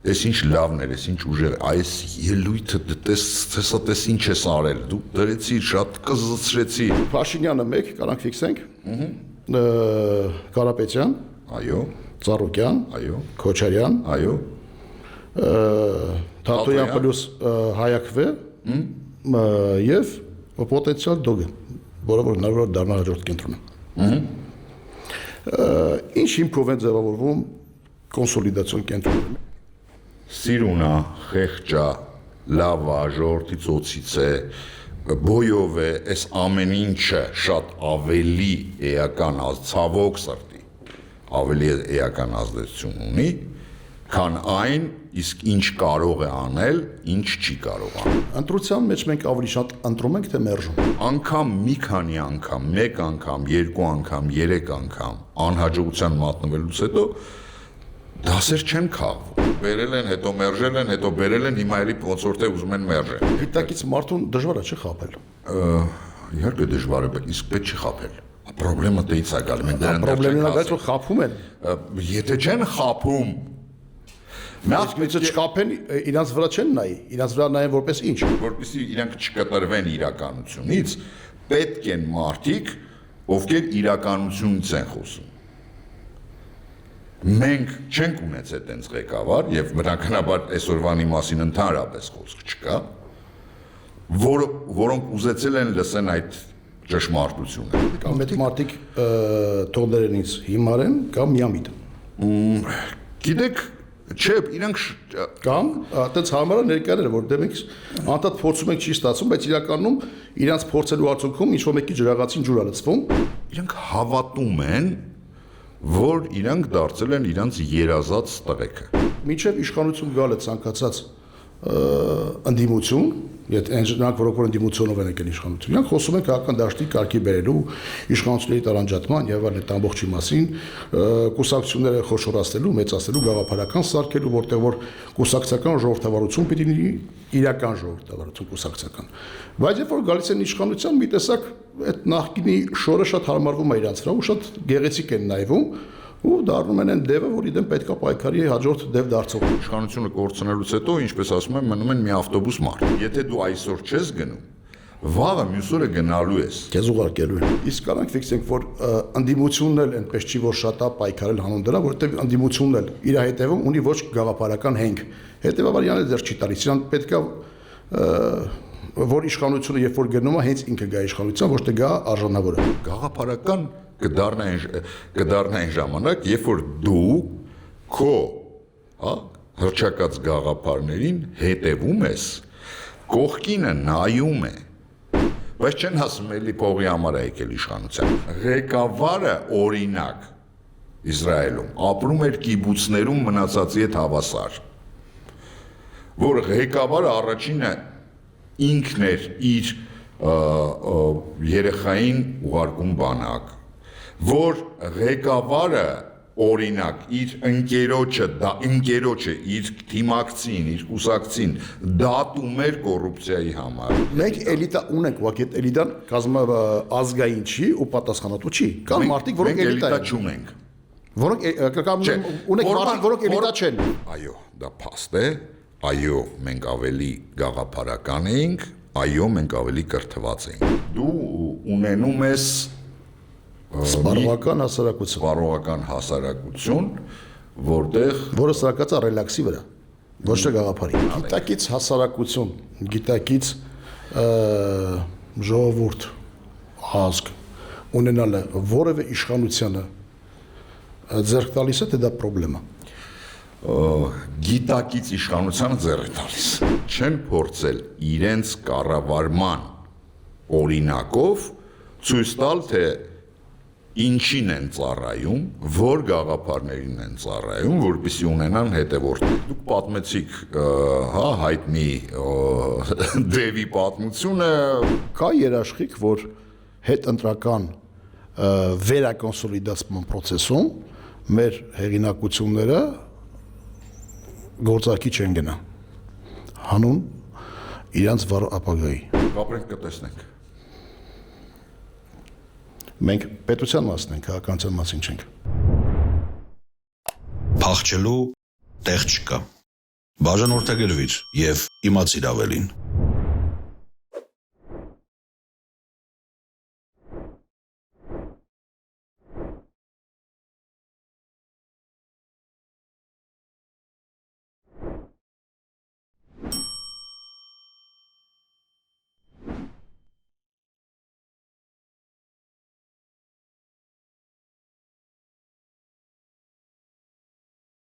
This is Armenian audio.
Էս ինչ լավն էր, էս ինչ ուժեղ, այս ելույթը տես ինչ ես արել, դու դրեցիր, շատ կզծրեցիր։ Փաշինյանը մեկ, կարանք ֆիքսենք։ Կարապետյան, Այո, Ծառուկյան, այո, Քոչարյան, այո, Թաթոյան պլյուս Հայակվե եւ պոտենցիալ դոգը, որը որ հնարավոր դառնա հաջորդ կենտրոնը։ Ինչ հիմքով են ձևավորվում կոնսոլիդացիոն կենտրոնները։ Սիրունա, խեղճա, լավա, ժողովրդի ծոցից է, բոյով է, այս ամեն ինչը շատ ավելի էական ցավոք սրտի, ավելի էական ազդեցություն ունի, քան այն, իսկ ինչ կարող է անել, ինչ չի կարող անել։ Ընտրության մեջ մենք ավելի շատ ընտրում ենք, թե մերժում։ Անգամ մի քանի անգամ, մեկ անգամ, երկու անգամ, երեք անգամ անհաջողության մատնվելուց հետո դասեր չեն քաղվում։ Բերել են, հետո մերժել են, հետո բերել են, հիմա էլի ոնց որ թե ուզում են մերժել։ Գիտակից մարդուն դժվար է չի խաբել։ Իհարկե դժվար է, իսկ պետք չի խաբել։ Պրոբլեմը դից է գալի, մենք դրանից Պրոբլեմն է, որ խաբում են։ Եթե չեն խաբում, Իսկ մեծ չխաբեն, իրանց վրա չեն նայի, իրանց վրա նայեն որպես ինչ։ Որպեսզի իրանք չկտրվեն իրականությունից, պետք են մարդիկ, ովքեր իրականությունից են խոսում։ Մենք չենք ունեցել այդպես ղեկավար եւ բնականաբար այսօրվանի մասին ընդհանրապես խոսք չկա, որոնք ուզեցել են լսեն այդ ճշմարտությունը։ Կամ մեծ մարդիկ թողնել են ինձ հիմար են կամ միամիտ։ Գիտեք, չէ, իրանք կամ այդպես համարը ներկաներ որ դե մենք անդադ փորձում ենք չի ստացվում, բայց իրականում իրանց փորձելու արդյունքում ինչ որ մեկի ջրաղացին ջուր է լցվում։ Իրանք հավատում են, որ իրանք դարձել են իրանց երազած տղեկը։ Մինչև իշխանություն գալը ցանկացած ընդդիմություն, եթե նրանք որոնք որ ընդդիմությունով են եկել իշխանություն, իրանք խոսում են քաղաքական դաշտի կարգի բերելու, իշխանությունների տարանջատման եւ այլն այդ ամբողջի մասին, կուսակցությունները խոշորացնելու, մեծացնելու, գաղափարական սարքելու, որտեղ որ կուսակցական ժողովրդավարություն պիտի լինի իրական ժողովրդավարություն կուսակցական։ Բայց երբ որ գալիս են իշխանության, մի տեսակ այդ նախկինի շորը շատ հարմարվում է իրանց վրա ու շատ գեղեցիկ են նայվում ու դառնում են այն դևը, որի դեմ պետքա պայքարի հաջորդ դև դարձող։ Իշխանությունը կորցնելուց հետո, ինչպես ասում են, մնում են մի ավտոբուս մարդ։ Եթե դու այսօր չես գնում, վաղը մյուս օրը գնալու ես։ Քեզ ուղարկելու են։ Իսկ կարանք ֆիքսենք, որ ընդդիմությունն էլ այնպես չի, որ շատ է պայքարել հանուն դրա, որովհետև ընդդիմությունն էլ իր հետևում ունի ոչ գաղափարական հենք։ Հետևաբար իրան էլ ձեռ չի տալիս։ Իրան պետքա որ իշխանությունը երբ որ գնում է, հենց ինքը գա իշխանության, ոչ թե գա արժանավորը։ Գաղափարական կդառնա այն ժամանակ, երբ որ դու քո, հա, հռչակած գաղափարներին հետևում ես, կողքինը նայում է, բայց չեն ասում էլի փողի համար է եկել իշխանության։ Ղեկավարը օրինակ Իսրայելում ապրում էր կիբուցներում մնացածի հետ հավասար, որ ղեկավարը առաջինը ինքն էր իր երեխային ուղարկում բանակ, որ ղեկավարը օրինակ իր ընկերոջը, իր թիմակցին, իր կուսակցին դատում էր կոռուպցիայի համար։ Մենք էլիտա ունենք, ուղղակի այդ էլիտան կազմը ազգային չի ու պատասխանատու չի։ Կան մարդիկ, որոնք էլիտա չունենք։ Որոնք ունենք մարդիկ, որոնք էլիտա չեն։ Այո, դա փաստ է։ Այո, մենք ավելի գաղափարական էինք, այո, մենք ավելի կրթված էինք։ Դու ունենում ես սպառողական հասարակություն, որը սարքած է ռելաքսի վրա, ոչ թե գաղափարի։ Գիտակից հասարակություն, գիտակից ժողովուրդ, ազգ ունենալը որևէ իշխանությանը ձեռք տալիս է, թե դա պրոբլեմ է։ Գիտակից իշխանությանը ձեռ է տալիս։ Չեն փորձել իրենց կառավարման օրինակով ցույց տալ, թե ինչին են ծառայում, որ գաղափարներին են ծառայում, որպեսզի ունենան հետևորդներ։ Դուք պատմեցիք, հա, հայտնի դևի պատմությունը։ Կա երաշխիք, որ հետընտրական վերակոնսոլիդացման process-ում մեր հեղինակությունները գործարքի չեն գնա հանուն իրանց վառ ապագայի։ Ապրենք կտեսնենք։ Մենք պետության մասն ենք, քաղաքականության մասին չենք։ Փախչելու տեղ չկա։ Բաժանորդագրվիր եւ իմացիր ավելին։